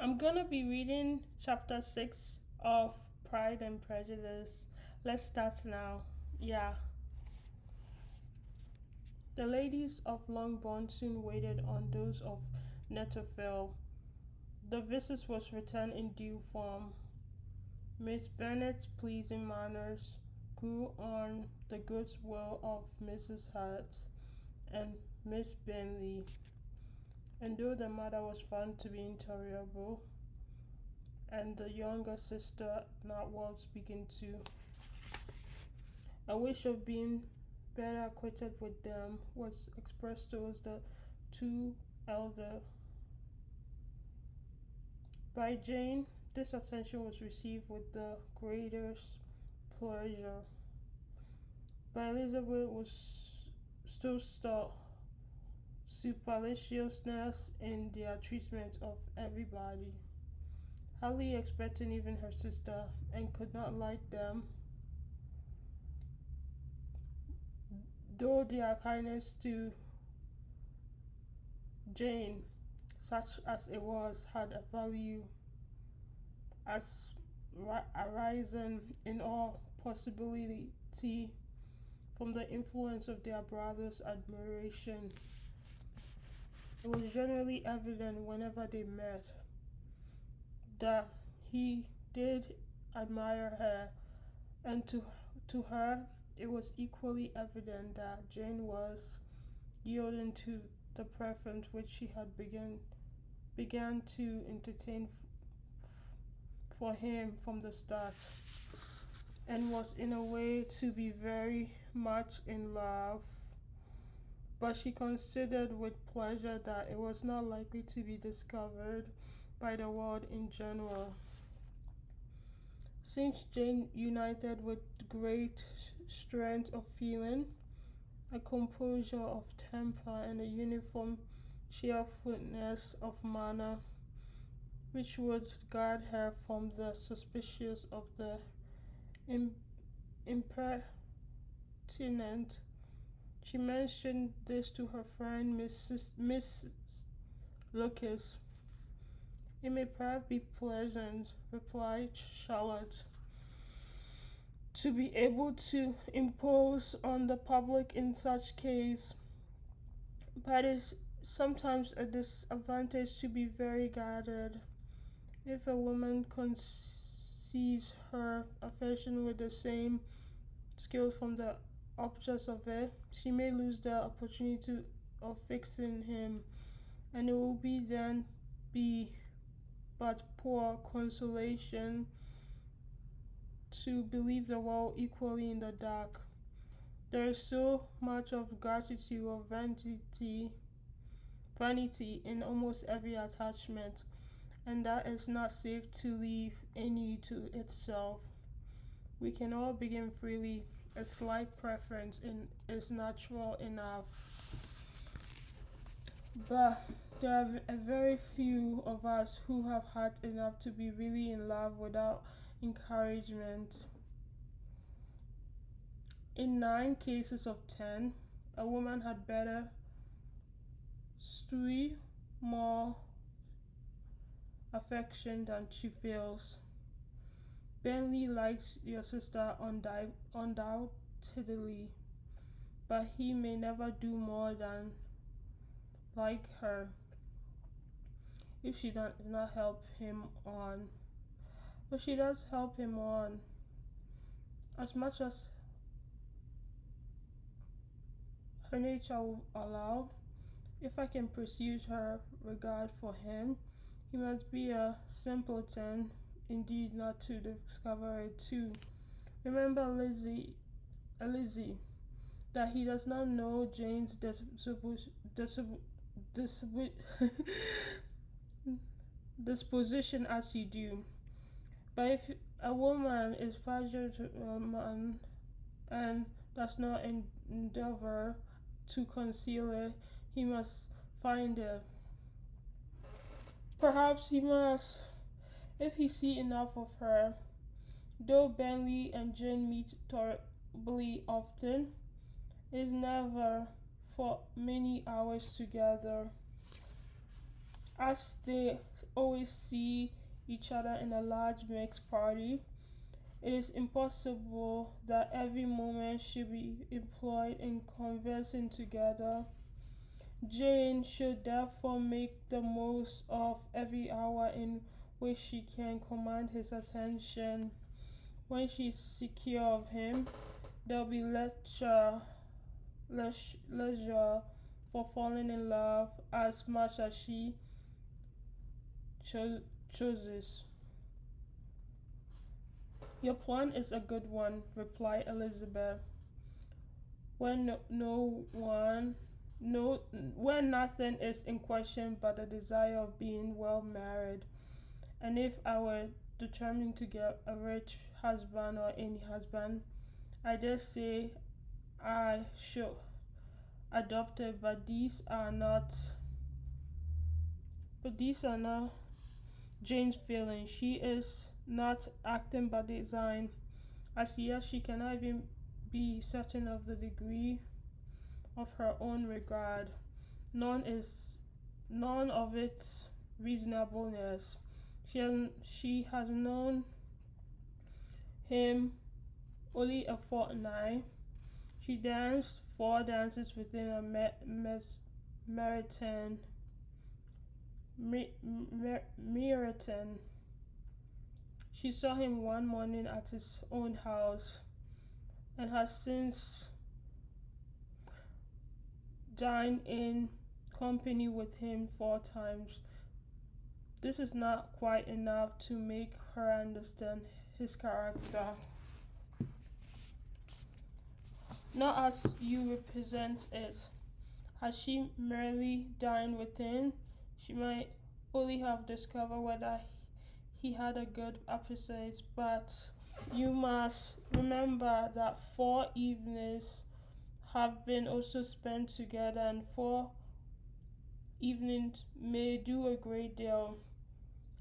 I'm gonna be reading chapter 6 of Pride and Prejudice. Let's start now. Yeah. The ladies of Longbourn soon waited on those of Netherfield. The visit was returned in due form. Miss Bennet's pleasing manners grew on the goodwill of Mrs. Hart and Miss Bingley, and though the mother was found to be intolerable, and the younger sister not worth speaking to, a wish of being better acquainted with them was expressed towards the two elder. By Jane, this attention was received with the greatest pleasure. By Elizabeth was still superciliousness in their treatment of everybody, hardly expecting even her sister, and could not like them, though their kindness to Jane, such as it was, had a value as arising in all possibility from the influence of their brother's admiration. It was generally evident whenever they met that he did admire her, and to her it was equally evident that Jane was yielding to the preference which she had began to entertain for him from the start, and was in a way to be very much in love. But she considered with pleasure that it was not likely to be discovered by the world in general, since Jane united with great strength of feeling, a composure of temper, and a uniform cheerfulness of manner, which would guard her from the suspicions of the impertinent. She mentioned this to her friend Miss Lucas. "It may perhaps be pleasant," replied Charlotte, "to be able to impose on the public in such case, but it is sometimes a disadvantage to be very guarded. If a woman conceives her affection with the same skill from the object of it, she may lose the opportunity of fixing him, and it will then be but poor consolation to believe the world equally in the dark. There is so much of gratitude or vanity in almost every attachment, and that is not safe to leave any to itself. We can all begin freely. A slight preference is natural enough, but there are a very few of us who have had enough to be really in love without encouragement. In 9 cases of 10, a woman had better, 3 more affection than she feels. Bentley likes your sister undoubtedly, but he may never do more than like her if she does not help him on. But she does help him on as much as her nature will allow. If I can pursue her regard for him, he must be a simpleton indeed not to discover it too. Remember, Lizzie, that he does not know Jane's disposition as you do. But if a woman is partial to a man and does not endeavor to conceal it, he must find it. Perhaps he must, if he see enough of her. Though Bentley and Jane meet tolerably often, it is never for many hours together. As they always see each other in a large mixed party. It is impossible that every moment should be employed in conversing together. Jane should therefore make the most of every hour in which she can command his attention. When she is secure of him, there will be leisure for falling in love as much as she chooses. Your plan is a good one, replied Elizabeth. When no one no when nothing is in question but the desire of being well married, and if I were determined to get a rich husband or any husband, I dare say I should adopt it, but these are not Jane's feelings. She is not acting by design. As yet she cannot even be certain of the degree of her own regard. None is none of its reasonableness. She has known him only a fortnight. She danced 4 dances within a marathon. Meriton. She saw him one morning at his own house and has since dined in company with him 4 times. This is not quite enough to make her understand his character. Not as you represent it. Had she merely dined with him, she might only have discovered whether he had a good appetite, but you must remember that 4 evenings have been also spent together, and 4 evenings may do a great deal.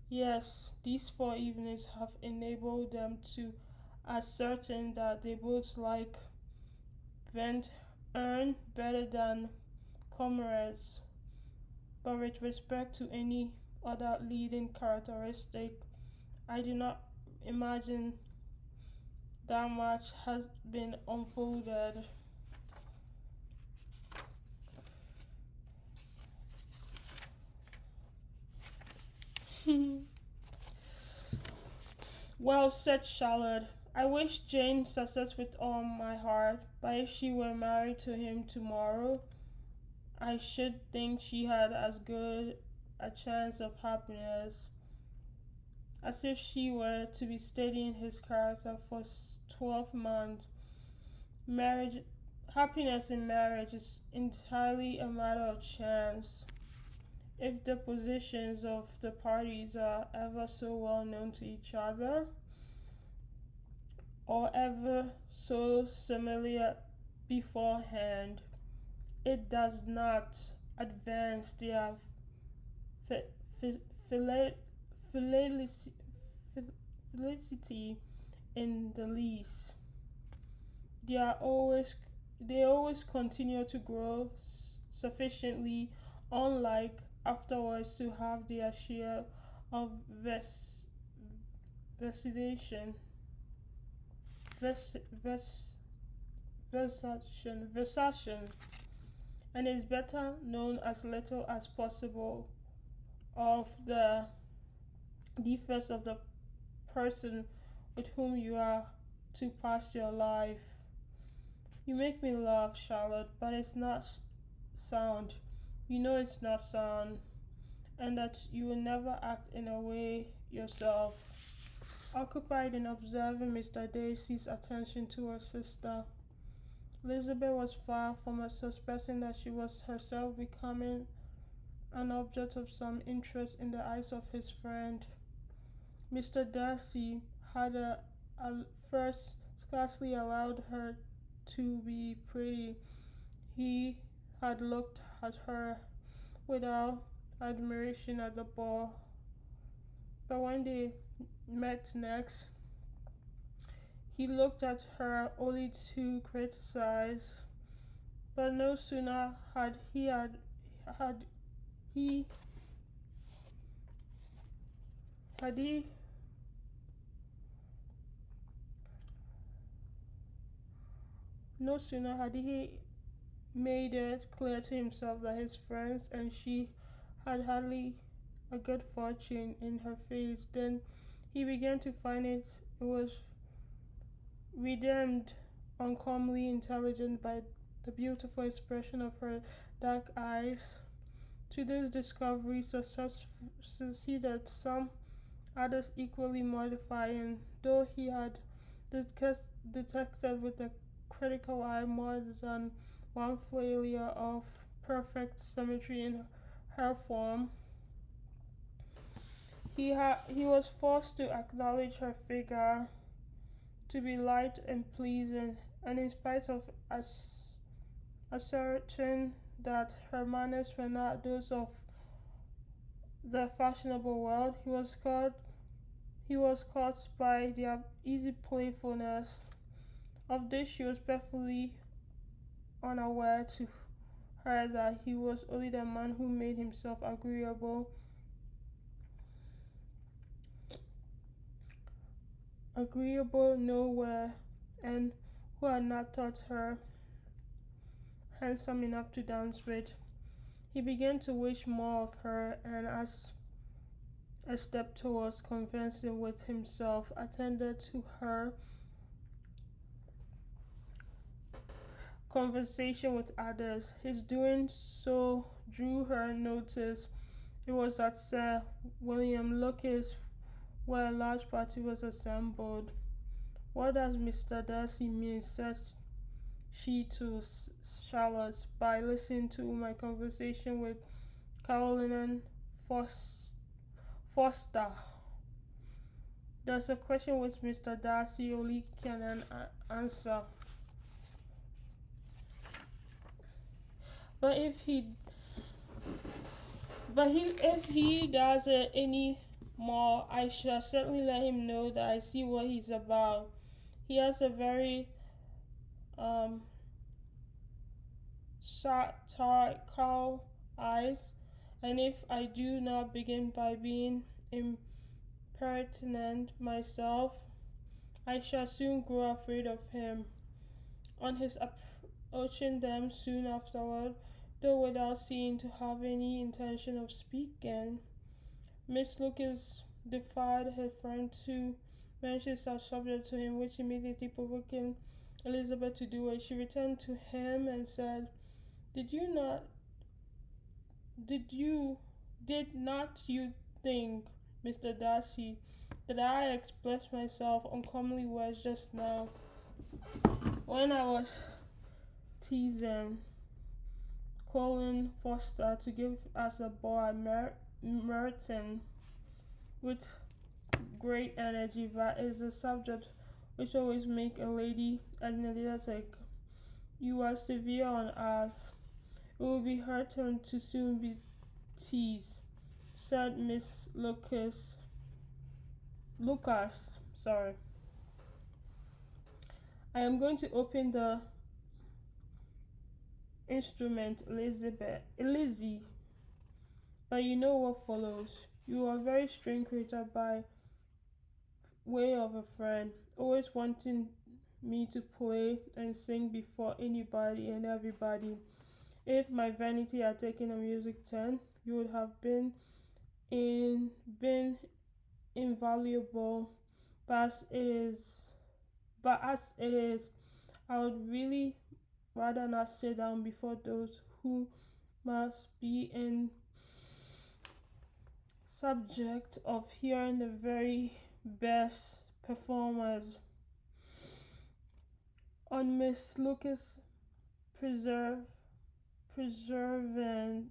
Yes, these 4 evenings have enabled them to ascertain that they both like Vent earn better than comrades, but with respect to any other leading characteristic, I do not imagine that much has been unfolded. Well, said Charlotte, I wish Jane success with all my heart, but if she were married to him tomorrow, I should think she had as good a chance of happiness as if she were to be studying his character for 12 months. Marriage, happiness in marriage is entirely a matter of chance. If the positions of the parties are ever so well known to each other, or ever so familiar beforehand, it does not advance their felicity in the least. They are always they always continue to grow sufficiently unlike afterwards to have their share of vegetation, ves, ves, versation, and is better known as little as possible of the defects of the person with whom you are to pass your life. You make me laugh, Charlotte, but it's not sound. You know it's not sound, and that you will never act in a way yourself. Occupied in observing Mr. Darcy's attention to her sister, Elizabeth was far from suspecting that she was herself becoming an object of some interest in the eyes of his friend. Mr. Darcy had at first scarcely allowed her to be pretty. He had looked at her without admiration at the ball, but when they met next, he looked at her only to criticize. But no sooner had he Had he no sooner had he made it clear to himself that his friends and she had hardly a good fortune in her face, then he began to find it was redeemed uncommonly intelligent by the beautiful expression of her dark eyes. To this discovery succeeded some others equally mortifying, though he had detected with a critical eye more than one failure of perfect symmetry in her form. He was forced to acknowledge her figure to be light and pleasing, and in spite of asserting that her manners were not those of the fashionable world, he was caught by their easy playfulness. Of this she was perfectly unaware to her that he was only the man who made himself agreeable nowhere, and who had not thought her handsome enough to dance with. He began to wish more of her, and as a step towards conversing with himself, attended to her conversation with others. His doing so drew her notice. It was at Sir William Lucas where a large party was assembled. "What does Mr. Darcy mean," said she to Charlotte, "by listening to my conversation with Caroline Foster? There's a question which Mr. Darcy only can answer. But if he does it any more, I shall certainly let him know that I see what he's about. He has a very satirical eyes, and if I do not begin by being impertinent myself, I shall soon grow afraid of him." On his approaching them soon afterward, though without seeming to have any intention of speaking, Miss Lucas defied her friend to mention such subject to him, which immediately provoking Elizabeth to do it, she returned to him and said, Did not you think, Mr. Darcy, that I expressed myself uncommonly well just now when I was teasing Colin Foster to give us a ball at Merton with great energy? That is a subject which always make a lady energetic. You are severe on us. It will be her turn to soon be teased," said Miss Lucas. Sorry. "I am going to open the instrument, Lizzie, but you know what follows. You are a very strange creature by way of a friend, always wanting me to play and sing before anybody and everybody. If my vanity had taken a music turn, you would have been invaluable. But as it is, I would really rather not sit down before those who must be in subject of hearing the very best performers." On Miss Lucas preserving,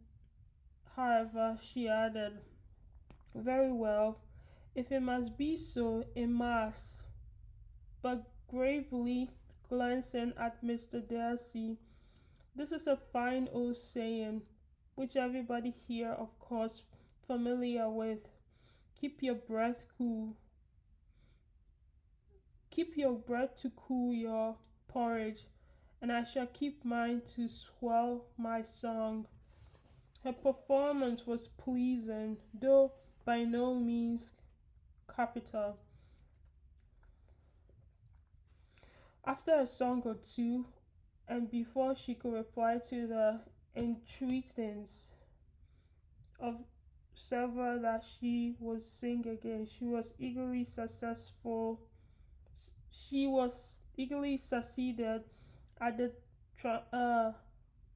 however, she added, "Very well, if it must be so, it must." But gravely glancing at Mr. Darcy, "This is a fine old saying, which everybody here, of course, familiar with. Keep your breath to cool your porridge, and I shall keep mine to swell my song." Her performance was pleasing, though by no means capital. After a song or two, and before she could reply to the entreaties of several that she would sing again, She was eagerly succeeded at the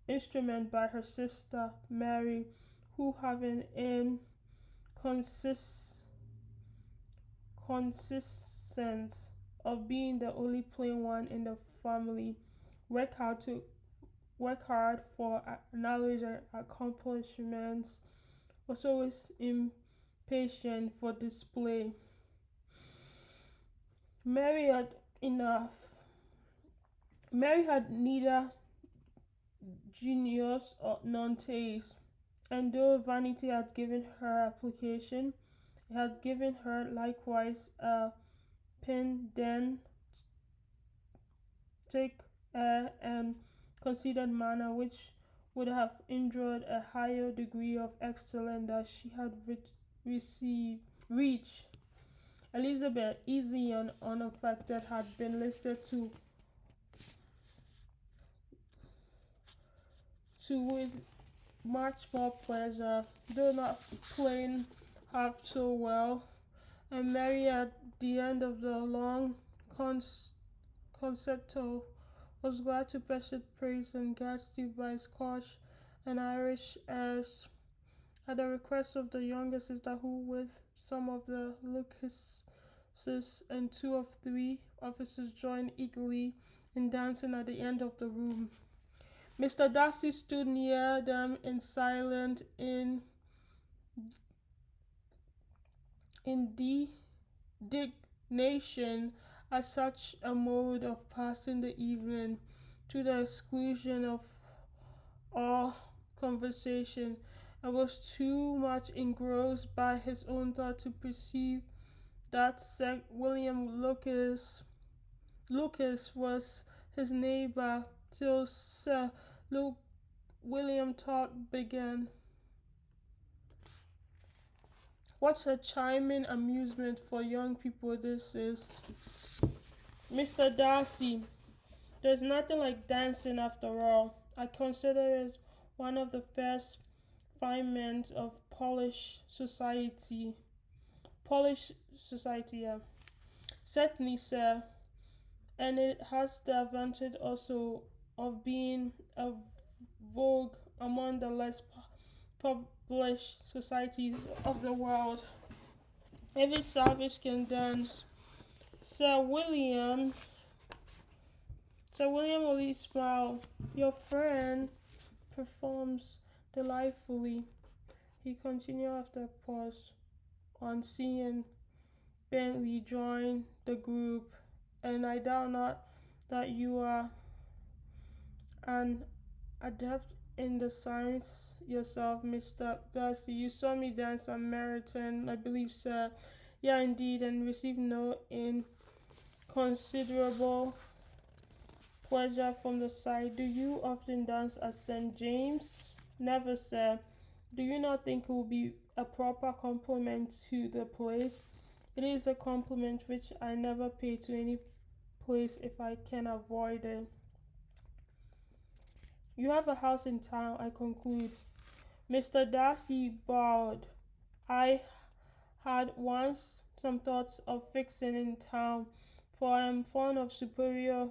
instrument by her sister Mary, who, having in consist- consistence of being the only plain one in the family, worked hard for knowledge and accomplishments, was always impatient for display. Mary had enough. Mary had neither genius nor taste, and though vanity had given her application, it had given her likewise a pedantic and considered manner which would have enjoyed a higher degree of excellence that she had reached. Elizabeth, easy and unaffected, had been listened to with much more pleasure, though not playing half so well, and Mary, at the end of the long concerto, was glad to precious praise and gratitude by Scotch and Irish airs at the request of the younger sister, who, with some of the Lucases and 2 or 3 officers, joined eagerly in dancing at the end of the room. Mr. Darcy stood near them in silent indignation at such a mode of passing the evening, to the exclusion of all conversation, and was too much engrossed by his own thought to perceive that Sir William Lucas was his neighbour, till Sir William thought began. What a charming amusement for young people this is. Mr. Darcy, there's nothing like dancing after all. I consider it one of the first refinements of Polish society. Yeah. Certainly, sir. And it has the advantage also of being a vogue among the less published societies of the world. Every savage can dance. Sir William only smiled. Your friend performs delightfully, he continued after a pause, on seeing Bentley join the group, and I doubt not that you are an adept in the science yourself, Mr. Darcy. You saw me dance at Meryton, I believe, sir. Yeah, indeed, and received no inconsiderable pleasure from the sight. Do you often dance at St. James? Never, sir. Do you not think it would be a proper compliment to the place? It is a compliment which I never pay to any place if I can avoid it. You have a house in town, I conclude. Mr. Darcy bowed. I had once some thoughts of fixing in town, for I am fond of superior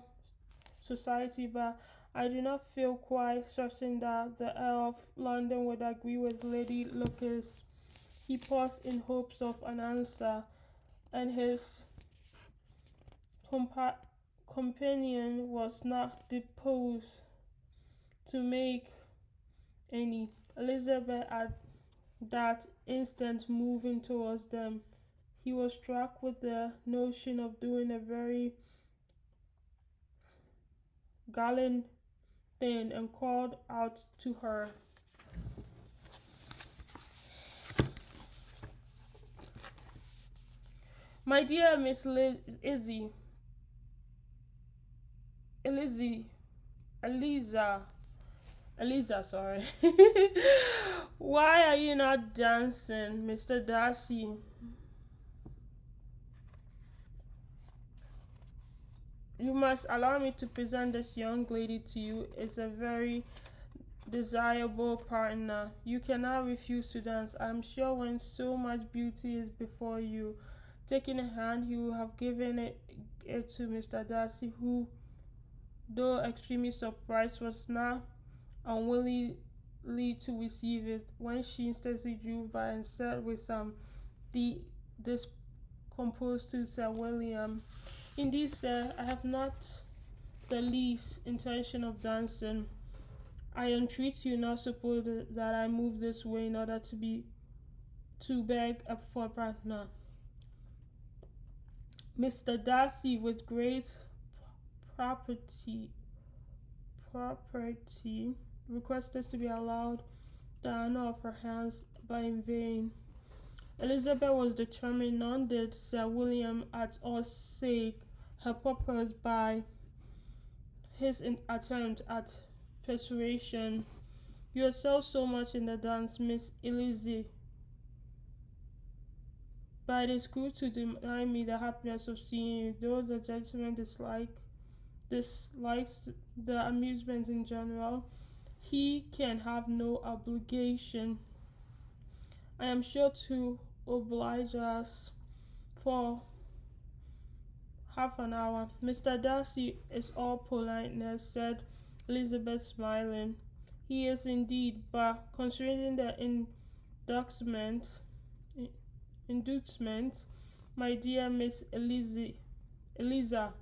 society, but I do not feel quite certain that the Earl of London would agree with Lady Lucas. He paused in hopes of an answer, and his companion was not disposed to make any. Elizabeth at that instant moving towards them. He was struck with the notion of doing a very gallant thing and called out to her. My dear Miss Eliza, sorry. Why are you not dancing, Mr. Darcy? You must allow me to present this young lady to you. It's a very desirable partner. You cannot refuse to dance. I'm sure when so much beauty is before you. Taking a hand, he would have given it to Mr. Darcy, who, though extremely surprised, was now unwillingly to receive it, when she instantly drew by and said with some discomposed to Sir William, "Indeed, sir, I have not the least intention of dancing. I entreat you not suppose that I move this way in order to beg for a partner." Mr. Darcy, with great propriety, requested to be allowed the honor of her hands, but in vain. Elizabeth was determined, none did Sir William at all say her purpose by his attempt at persuasion. "You excel so much in the dance, Miss Elizabeth, but it is cruel to deny me the happiness of seeing you, though the gentleman dislikes the amusement in general. He can have no obligation, I am sure, to oblige us for half an hour." "Mr. Darcy is all politeness," said Elizabeth, smiling. "He is indeed, but considering the inducement, my dear Miss Eliza,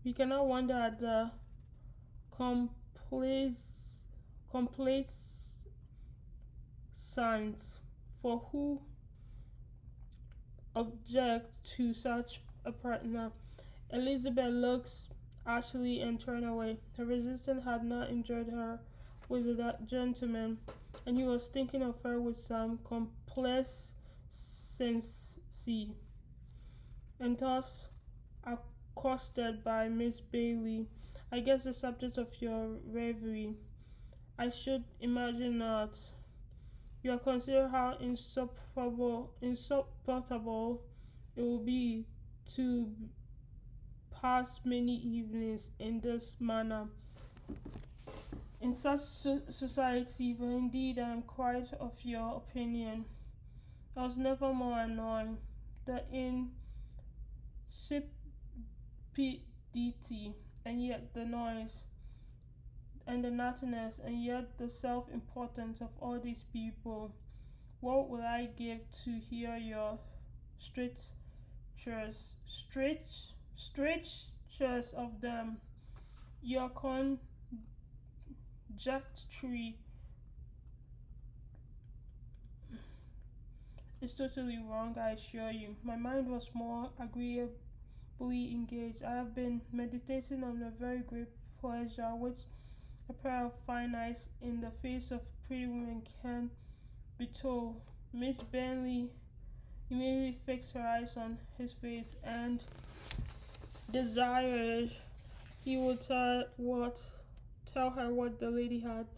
we cannot wonder at the complaisance, for who object to such a partner?" Elizabeth looked archly and turned away. Her resistance had not injured her with that gentleman, and he was thinking of her with some complacency. And thus, accosted by Miss Bailey, "I guess the subject of your reverie." "I should imagine not. You are considering how insupportable it will be to pass many evenings in this manner, in such society, but indeed I am quite of your opinion. I was never more annoyed. The insipidity, and yet the noise, and the naughtiness, and yet the self-importance of all these people. What would I give to hear your strictures of them? Your conjecture is totally wrong, I assure you. My mind was more agreeably engaged. I have been meditating on a very great pleasure which a pair of fine eyes in the face of pretty women can bestow." Miss Bentley immediately fixed her eyes on his face and desired he would tell her what the lady had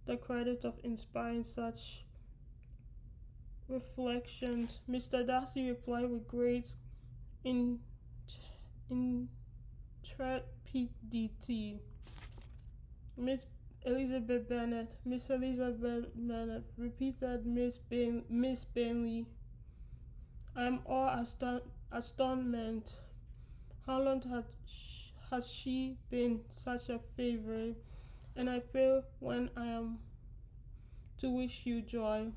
the credit of inspiring such reflections. Mr. Darcy replied with great intrepidity. Miss Elizabeth Bennet, repeated Miss Bentley. "I am all astonishment. How long has she been such a favorite? And I pray when I am to wish you joy?"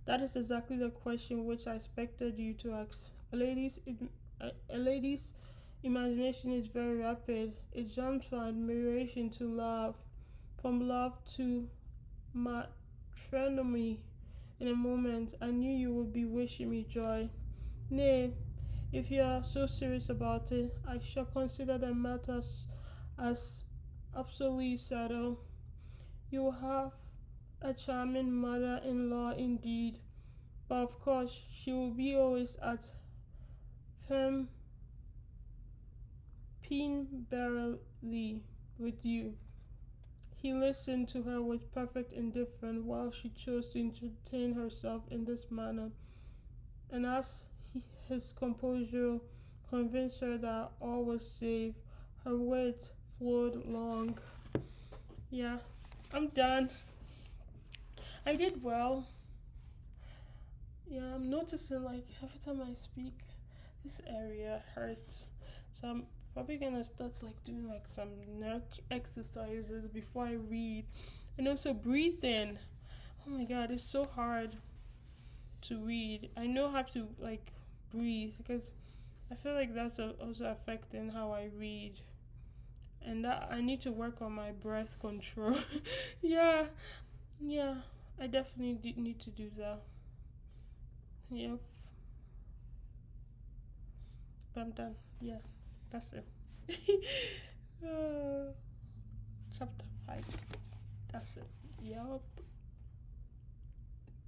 "That is exactly the question which I expected you to ask. A lady's imagination is very rapid. It jumps from admiration to love, from love to matrimony in a moment. I knew you would be wishing me joy. Nay, if you are so serious about it, I shall consider the matter as absolutely settled. You will have a charming mother-in-law indeed, but of course she will be always at Pemberley with you." He listened to her with perfect indifference while she chose to entertain herself in this manner, and as his composure convinced her that all was safe. Her words flowed long. Yeah, I'm done. I did well. Yeah, I'm noticing like every time I speak, this area hurts. So I'm probably gonna start like doing like some neck exercises before I read. And also breathing. Oh my god, it's so hard to read. I know how to like breathe because I feel like that's also affecting how I read. And that I need to work on my breath control. Yeah, yeah, I definitely need to do that. Yep, but I'm done. Yeah, that's it. uh, chapter 5. That's it. Yep.